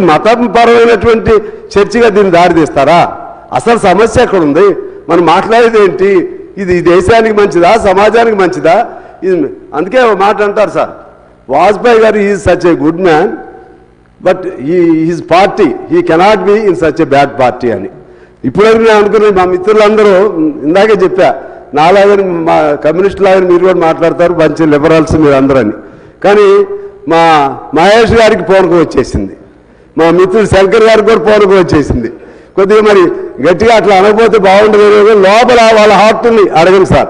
మతపరమైనటువంటి చర్చగా దీన్ని దారితీస్తారా? అసలు సమస్య ఎక్కడ ఉంది? మనం మాట్లాడేది ఏంటి? ఇది దేశానికి మంచిదా, సమాజానికి మంచిదా? అందుకే ఒక మాట అంటారు సార్, వాజ్పేయి గారు is such a good man but his party he cannot be in such a bad party అని. ఇప్పుడైనా నేను అనుకున్నాను, మా మిత్రులందరూ ఇందాకే చెప్పా, నాలాగని మా కమ్యూనిస్ట్ లాగా మీరు కూడా మాట్లాడతారు, మంచి లిబరల్స్ మీరు అందరని. కానీ మా మహేష్ గారికి పూనకం వచ్చేసింది, మా మిత్రుడు శంకర్ గారికి కూడా పూనకం వచ్చేసింది. కొద్దిగా మరి గట్టిగా అట్లా అనకపోతే బాగుంటుంది. లోపల వాళ్ళ హార్ట్ని అడగండి సార్,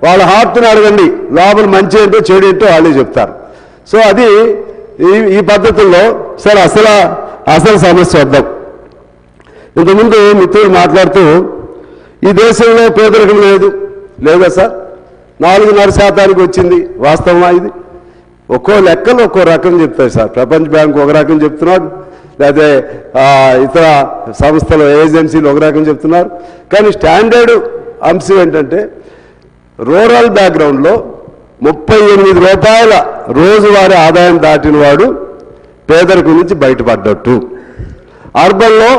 వాళ్ళ హార్ట్ని అడగండి, లోపల మంచి ఏంటో చెడు ఏంటో వాళ్ళే చెప్తారు. సో అది ఈ పద్ధతుల్లో సార్ అసలు సమస్య వద్దాం. ఇంతకుముందు మిత్రులు మాట్లాడుతూ ఈ దేశంలో పేదరికం లేదా సార్? 4.5% వచ్చింది. వాస్తవమా ఇది? ఒక్కో లెక్కలు ఒక్కో రకం చెప్తాయి సార్. ప్రపంచ బ్యాంకు ఒక రకం చెప్తున్నాడు, లేకపోతే ఇతర సంస్థలు ఏజెన్సీలు ఒక రకం చెప్తున్నారు. కానీ స్టాండర్డ్ అంశం ఏంటంటే రూరల్ బ్యాక్గ్రౌండ్లో 38 రూపాయల రోజువారీ ఆదాయం దాటిన వాడు పేదరికం నుంచి బయటపడ్డట్టు, అర్బన్లో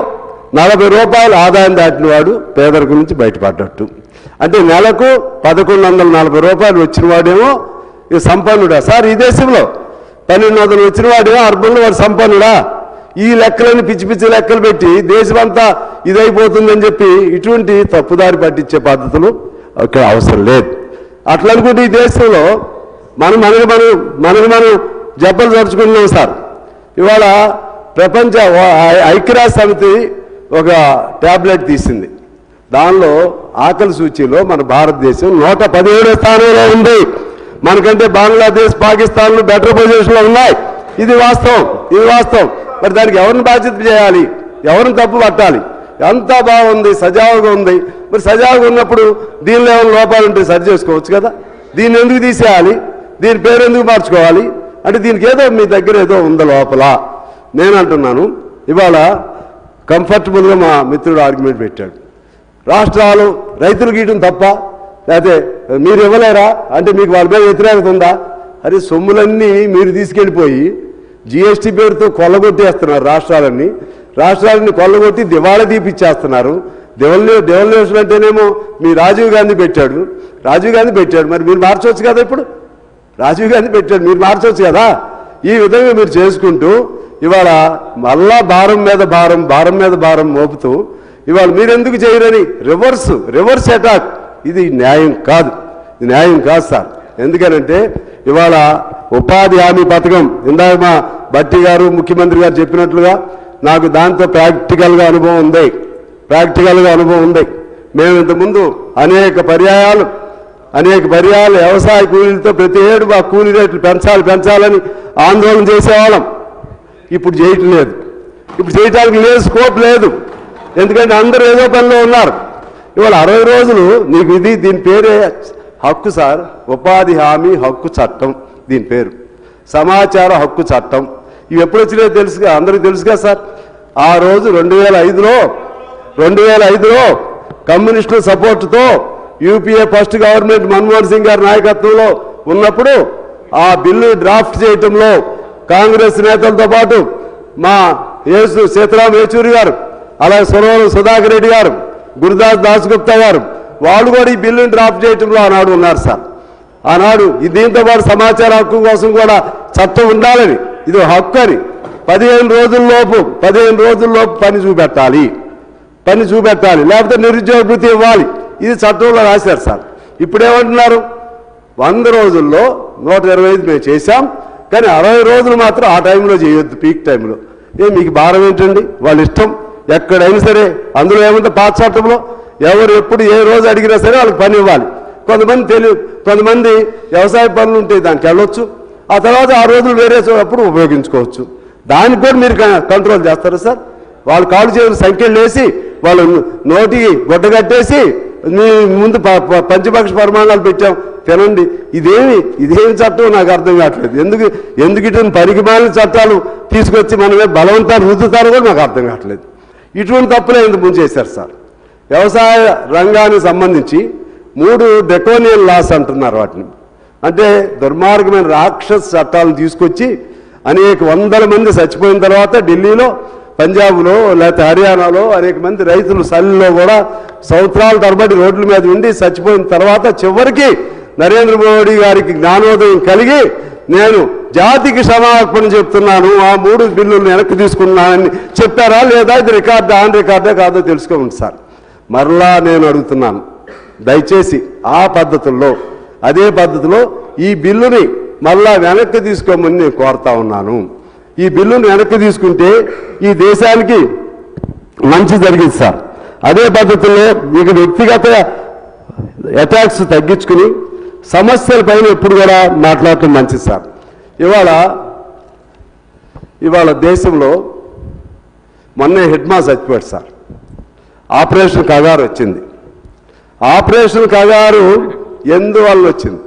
40 రూపాయల ఆదాయం దాటిన వాడు పేదరికం నుంచి బయటపడ్డట్టు. అంటే నెలకు 1140 రూపాయలు వచ్చిన వాడేమో ఇది సంపన్నుడా సార్? ఈ దేశంలో 1200 వచ్చిన వాడేమో అర్బన్లో వాడు సంపన్నుడా? ఈ లెక్కలని పిచ్చి పిచ్చి లెక్కలు పెట్టి దేశమంతా ఇదైపోతుందని చెప్పి ఇటువంటి తప్పుదారి పట్టించే పద్ధతులు ఇక్కడ అవసరం లేదు. అట్లా అనుకుంటే ఈ దేశంలో మనకు మనం జబ్బలు జరుచుకుంటున్నాం సార్. ఇవాళ ప్రపంచ ఐక్యరాజ్య సమితి ఒక ట్యాబ్లెట్ తీసింది, దానిలో ఆకలి సూచీలో మన భారతదేశం 117వ స్థానంలో ఉంది. మనకంటే బంగ్లాదేశ్, పాకిస్తాన్లు బెటర్ పొజిషన్లో ఉన్నాయి. ఇది వాస్తవం. మరి దానికి ఎవరిని బాధ్యత చేయాలి, ఎవరిని తప్పు పట్టాలి? అంతా బాగుంది, సజావుగా ఉంది. మరి సజావుగా ఉన్నప్పుడు దీనిలో ఏమైనా లోపాలు ఉంటే సరి చేసుకోవచ్చు కదా. దీన్ని ఎందుకు తీసేయాలి? దీని పేరు ఎందుకు మార్చుకోవాలి? అంటే దీనికి ఏదో మీ దగ్గర ఏదో ఉందా లోపల? నేను అంటున్నాను, ఇవాళ కంఫర్టబుల్గా మా మిత్రుడు ఆర్గ్యుమెంట్ పెట్టాడు, రాష్ట్రాలు రైతులు గీయటం తప్ప, లేకపోతే మీరు ఇవ్వలేరా అంటే మీకు వాళ్ళ మీద వ్యతిరేకత ఉందా? అరే సొమ్ములన్నీ మీరు తీసుకెళ్ళిపోయి జిఎస్టీ పేరుతో కొల్లగొట్టేస్తున్నారు. రాష్ట్రాలన్నీ కొల్లగొట్టి దివాళా తీపిచ్చేస్తున్నారు. డెవల్యూషన్ అంటేనేమో మీ రాజీవ్ గాంధీ పెట్టాడు. మరి మీరు మార్చవచ్చు కదా. ఇప్పుడు రాజీవ్ గాంధీ పెట్టాడు, మీరు మార్చవచ్చు కదా. ఈ విధంగా మీరు చేసుకుంటూ ఇవాళ మళ్ళా భారం మీద భారం మోపుతూ ఇవాళ మీరెందుకు చేయరని రివర్స్ అటాక్. ఇది న్యాయం కాదు సార్. ఎందుకనంటే ఇవాళ ఉపాధి హామీ పథకం ఇందాక మా భట్టి గారు ముఖ్యమంత్రి గారు చెప్పినట్లుగా నాకు దాంతో ప్రాక్టికల్గా అనుభవం ఉంది. మేము ఇంతకుముందు అనేక పర్యాయాలు వ్యవసాయ కూలీలతో ప్రతి ఏడు ఆ కూలీ రేట్లు పెంచాలని ఆందోళన చేసేవాళ్ళం. ఇప్పుడు చేయటం లేదు. ఇప్పుడు చేయడానికి లేదు, స్కోప్ లేదు. ఎందుకంటే అందరూ ఏదో పనిలో ఉన్నారు. ఇవాళ 60 రోజులు నీకు దీని పేరే హక్కు సార్. ఉపాధి హామీ హక్కు చట్టం దీని పేరు, సమాచార హక్కు చట్టం. ఇవి ఎప్పుడు వచ్చినాయో తెలుసుగా, అందరికీ తెలుసుగా సార్. ఆ రోజు 2005లో కమ్యూనిస్టుల సపోర్టుతో UPA first government Manmohan Singh గారి నాయకత్వంలో ఉన్నప్పుడు ఆ బిల్లు డ్రాఫ్ట్ చేయటంలో కాంగ్రెస్ నేతలతో పాటు మా సీతారాం యేచూరి గారు, అలాగే సురవరం సుధాకర్ రెడ్డి గారు, గురుదాస్ దాస్గుప్తా గారు, వాళ్ళు కూడా ఈ బిల్లుని డ్రాఫ్ట్ చేయటంలో ఆనాడు ఉన్నారు సార్. ఆనాడు దీంతో పాటు సమాచార హక్కు కోసం కూడా చట్టం ఉండాలని, ఇది హక్కు అని 15 రోజుల్లోపు పని చూపెట్టాలి, లేకపోతే నిరుద్యోగ భృతి ఇవ్వాలి. ఇది చట్టంలో రాశారు సార్. ఇప్పుడేమంటున్నారు, 100 రోజుల్లో 125 మేము చేశాం, కానీ 60 రోజులు మాత్రం ఆ టైంలో చేయొద్దు, పీక్ టైంలో. మీకు భారం ఏంటండి? వాళ్ళ ఇష్టం. ఎక్కడైనా సరే అందులో ఏముంటే పాత చట్టంలో ఎవరు ఎప్పుడు ఏ రోజు అడిగినా సరే వాళ్ళకి పని ఇవ్వాలి. కొంతమంది వ్యవసాయ పనులు ఉంటాయి, దానికి వెళ్ళొచ్చు. ఆ తర్వాత ఆ రోజులు వేరే అప్పుడు ఉపయోగించుకోవచ్చు. దానికి కూడా మీరు కంట్రోల్ చేస్తారు సార్. వాళ్ళు కాళ్ళు చేతులు సంఖ్యలు వేసి వాళ్ళు నోటికి గుడ్డ కట్టేసి మీ ముందు పంచపక్ష పరిమాణాలు పెట్టాం తినండి. ఇదేమి చట్టం నాకు అర్థం కావట్లేదు. ఎందుకు ఇటువంటి పరిగిమాలిన చట్టాలు తీసుకొచ్చి మనమే బలవంతాన్ని రుద్దుతారో కూడా నాకు అర్థం కావట్లేదు. ఇటువంటి తప్పులే ఇంత ముందు చేశారు సార్. వ్యవసాయ రంగానికి సంబంధించి 3 డ్రకోనియన్ లాస్ అంటున్నారు వాటిని. అంటే దుర్మార్గమైన రాక్షస చట్టాలను తీసుకొచ్చి అనేక వందల మంది చచ్చిపోయిన తర్వాత ఢిల్లీలో, పంజాబ్లో, లేకపోతే హర్యానాలో అనేక మంది రైతులు చలిలో కూడా సంవత్సరాల తరబడి రోడ్ల మీద ఉండి చచ్చిపోయిన తర్వాత చివరికి నరేంద్ర మోడీ గారికి జ్ఞానోదయం కలిగి నేను జాతికి క్షమాపణ చెప్తున్నాను, ఆ 3 బిల్లులను వెనక్కి తీసుకున్నానని చెప్పారా లేదా? ఇది రికార్డు ఆన్ రికార్డే కాదో తెలుసుకోండి సార్. మరలా నేను అడుగుతున్నాను, దయచేసి ఆ పద్ధతుల్లో, అదే పద్ధతిలో ఈ బిల్లుని మళ్ళా వెనక్కి తీసుకోమని నేను కోరుతా ఉన్నాను. ఈ బిల్లును వెనక్కి తీసుకుంటే ఈ దేశానికి మంచి జరిగింది సార్. అదే పద్ధతిలో ఇక వ్యక్తిగత అటాక్స్ తగ్గించుకుని సమస్యల పైన ఎప్పుడు కూడా మాట్లాడటం మంచిది సార్. ఇవాళ దేశంలో మొన్నే హెడ్ మాస్ చచ్చిపోయాడు సార్. ఆపరేషన్ కగారు వచ్చింది. ఆపరేషన్ కగారు ఎందువల్ల వచ్చింది?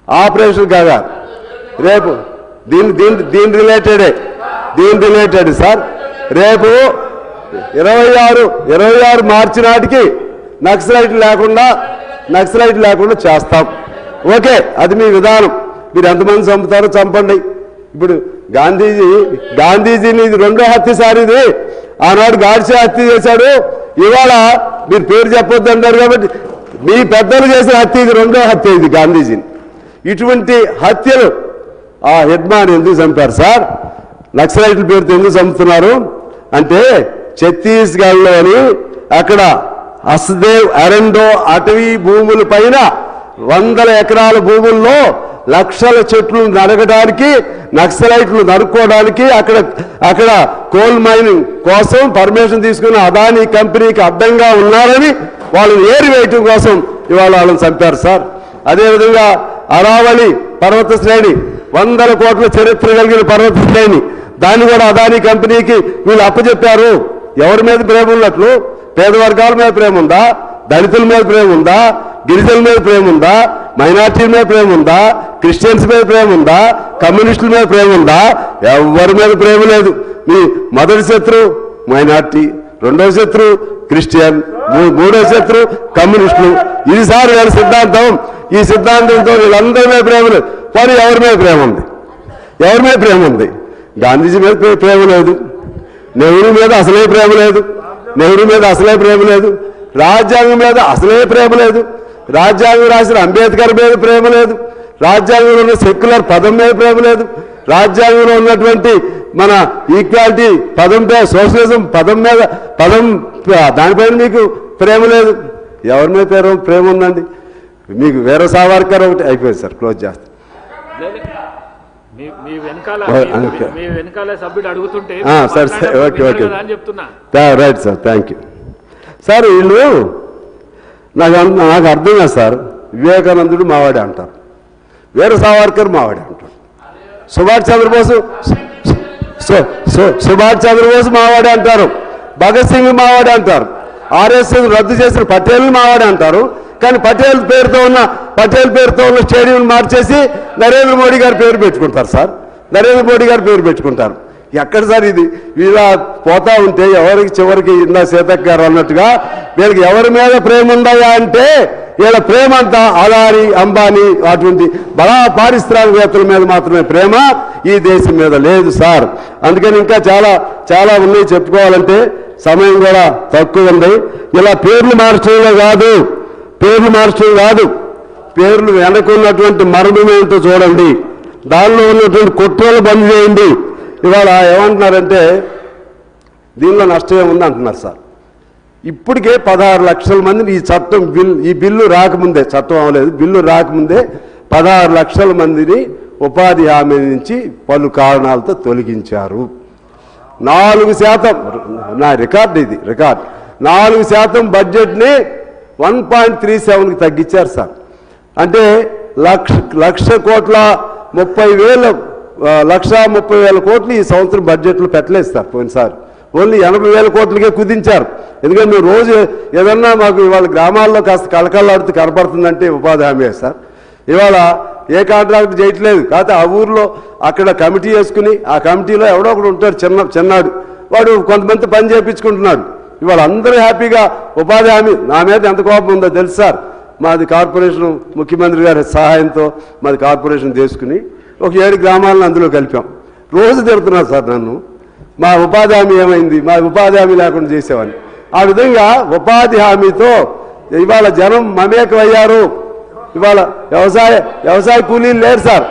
ఆపరేషన్ కగారు రేపు దీని రిలేటెడ్ సార్. రేపు 26 మార్చి నాటికి నక్సలైట్ లేకుండా చేస్తాం. ఓకే, అది మీ విధానం. మీరు ఎంతమంది చంపుతారో చంపండి. ఇప్పుడు గాంధీజీని ఇది 2వ హత్య సార్. ఇది ఆనాడు గాడ్సే హత్య చేశాడు. ఇవాళ మీరు పేరు చెప్పొద్దు అంటారు కాబట్టి మీ పెద్దలు చేసిన హత్య ఇది 2వ హత్య. ఇది గాంధీజీని. ఇటువంటి హత్యలు ఆ హెడ్మాన్ ఎందుకు చంపారు సార్? నక్సలైట్ల పేరుతో ఎందుకు చంపుతున్నారు అంటే ఛత్తీస్గఢ్లోని అక్కడ హస్దేవ్ అరెండో అటవీ భూముల పైన 100 ఎకరాల భూముల్లో లక్షల చెట్లు నరకడానికి, నక్సలైట్లు నరుక్కోవడానికి అక్కడ కోల్ మైనింగ్ కోసం పర్మిషన్ తీసుకున్న అదానీ కంపెనీకి అడ్డంగా ఉన్నారని వాళ్ళని ఏరివేయటం కోసం ఇవాళ వాళ్ళని చంపారు సార్. అదేవిధంగా అరావళి పర్వత శ్రేణి 100 కోట్ల చరిత్ర కలిగిన పర్వత శ్రేణి, దాన్ని కూడా అదానీ కంపెనీకి వీళ్ళు అప్పచెప్పారు. ఎవరి మీద ప్రేమ ఉన్నట్లు? పేద వర్గాల మీద ప్రేమ ఉందా? దళితుల మీద ప్రేమ ఉందా? గిరిజనుల మీద ప్రేమ ఉందా? మైనార్టీల మీద ప్రేమ ఉందా? క్రిస్టియన్స్ మీద ప్రేమ ఉందా? కమ్యూనిస్టుల మీద ప్రేమ ఉందా? ఎవరి మీద ప్రేమ లేదు. మీ మొదటి శత్రువు మైనార్టీ, 2వ శత్రువు క్రిస్టియన్, 3వ శత్రువు కమ్యూనిస్టులు. ఇది సార్ వీళ్ళ సిద్ధాంతం. ఈ సిద్ధాంతంతో వీళ్ళందరి మీద ప్రేమ లేదు. మరి ఎవరి మీద ప్రేమ ఉంది? గాంధీజీ మీద ప్రేమ లేదు. నెహ్రూ మీద అసలే ప్రేమ లేదు. రాజ్యాంగం మీద అసలే ప్రేమ లేదు. రాజ్యాంగం రాసిన అంబేద్కర్ మీద ప్రేమ లేదు. రాజ్యాంగంలో ఉన్న సెక్యులర్ పదం మీద ప్రేమ లేదు. రాజ్యాంగంలో ఉన్నటువంటి మన ఈక్వాలిటీ పదం, సోషలిజం పదం దానిపైన మీకు ప్రేమ లేదు. ఎవరి మీద ప్రేమ ఉందండి? మీకు వీర సావర్కర్ ఒకటి అయిపోయింది సార్. క్లోజ్ చేస్తాం. Right sir, thank you sir. వీళ్ళు నాకు అర్థం కాదు సార్. వివేకానందుడు మావాడే అంటారు, వీర సావర్కర్ మావాడే అంటారు, సుభాష్ చంద్రబోస్ మావాడే అంటారు, భగత్ సింగ్ మావాడే అంటారు, ఆర్ఎస్ఎస్ రద్దు చేసిన పటేల్ మావాడే అంటారు. కానీ పటేల్ పేరుతో ఉన్న స్టేడియం మార్చేసి నరేంద్ర మోడీ గారి పేరు పెట్టుకుంటారు సార్. ఎక్కడ సార్ ఇది? ఇలా పోతా ఉంటే ఎవరికి చివరికి ఇందా సీతక్క గారు అన్నట్టుగా వీళ్ళకి ఎవరి మీద ప్రేమ ఉందా అంటే వీళ్ళ ప్రేమ అంతా అదానీ, అంబానీ అటువంటి బడా పారిశ్రామికవేత్తల మీద మాత్రమే ప్రేమ, ఈ దేశం మీద లేదు సార్. అందుకని ఇంకా చాలా ఉన్నాయి చెప్పుకోవాలంటే, సమయం కూడా తక్కువ ఉంది. ఇలా పేర్లు మార్చడం కాదు, పేర్లు వెనకున్నటువంటి మరణం ఏంటో చూడండి, దానిలో ఉన్నటువంటి కుట్రలు బంద్ చేయండి. ఇవాళ ఏమంటున్నారంటే దీనిలో నష్టం ఏముంది అంటున్నారు సార్. ఇప్పటికే 16 లక్షల మందిని ఈ బిల్లు రాకముందే, చట్టం అవ్వలేదు, బిల్లు రాకముందే 16 లక్షల మందిని ఉపాధి హామీ నుంచి పలు కారణాలతో తొలగించారు. 4%, నా రికార్డు ఇది, 4% బడ్జెట్ని 1.37కి తగ్గించారు సార్. అంటే 1,30,000 కోట్లు ఈ సంవత్సరం బడ్జెట్లో పెట్టలేదు సార్. పోయినసారి ఓన్లీ 80,000 కోట్లకే కుదించారు. ఎందుకంటే మేము రోజు ఏదన్నా మాకు ఇవాళ గ్రామాల్లో కాస్త కలకల్లాడుతూ కనపడుతుందంటే ఉపాధి హామీ సార్. ఇవాళ ఏ కాంట్రాక్ట్ చేయట్లేదు. కాకపోతే ఆ ఊర్లో అక్కడ కమిటీ వేసుకుని ఆ కమిటీలో ఎవడో ఒకడు ఉంటాడు చిన్నాడు, వాడు కొంతమంది పని చేయించుకుంటున్నాడు. ఇవాళ అందరూ హ్యాపీగా ఉపాధి హామీ. నా మీద ఎంత కోపం ఉందో తెలుసు సార్. మాది కార్పొరేషన్, ముఖ్యమంత్రి గారి సహాయంతో మాది కార్పొరేషన్ తీసుకుని ఒక 7 గ్రామాలను అందులో కలిపాం. రోజు తిడుతున్నారు సార్ నన్ను. మా ఉపాధి హామీ ఏమైంది, మా ఉపాధి హామీ లేకుండా చేసేవాడిని. ఆ విధంగా ఉపాధి హామీతో ఇవాళ జనం మమేకమయ్యారు. ఇవాళ వ్యవసాయ కూలీలు లేరు సార్.